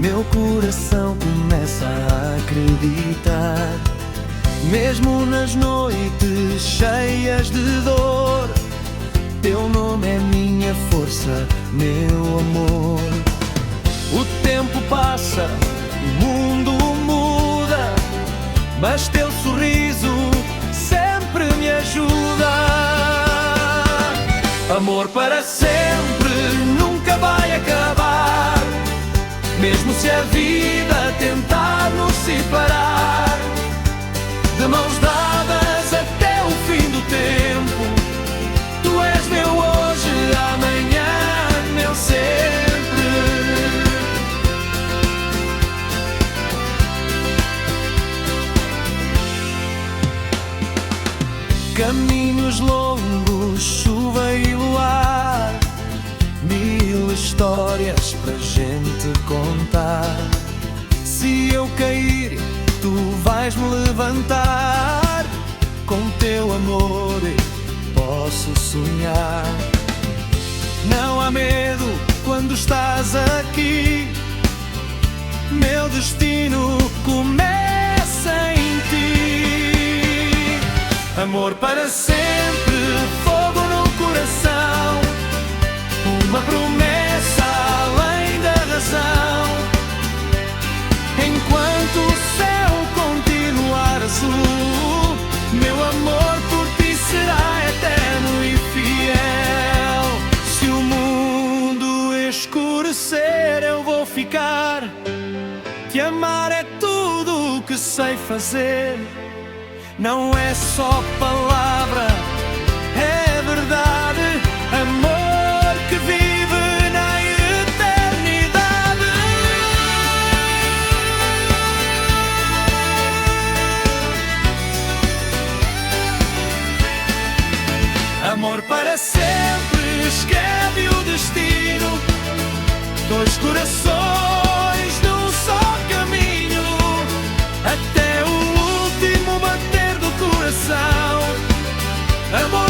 meu coração começa a acreditar. Mesmo nas noites cheias de dor, teu nome é minha força, meu amor. O tempo passa, o mundo muda, mas teu sorriso sempre me ajuda. Amor para sempre nunca vai acabar, mesmo se a vida tentar nos separar. De mãos dadas até o fim do tempo, tu és meu hoje, amanhã, meu sempre. Caminhos longos, chuva e luar, mil histórias para gente contar. Se eu cair, tu vais-me levantar. Com teu amor eu posso sonhar. Não há medo quando estás aqui, meu destino começa em ti. Amor para sempre, fogo no coração, uma promessa além da razão. Enquanto o céu continuar azul, meu amor por ti será eterno e fiel. Se o mundo escurecer, eu vou ficar. Te amar é tudo o que sei fazer. Não é só palavra, é verdade. Amor que vive na eternidade. Amor para sempre, escreve o destino. Dois corações num só caminho, até o último bater do coração. Amor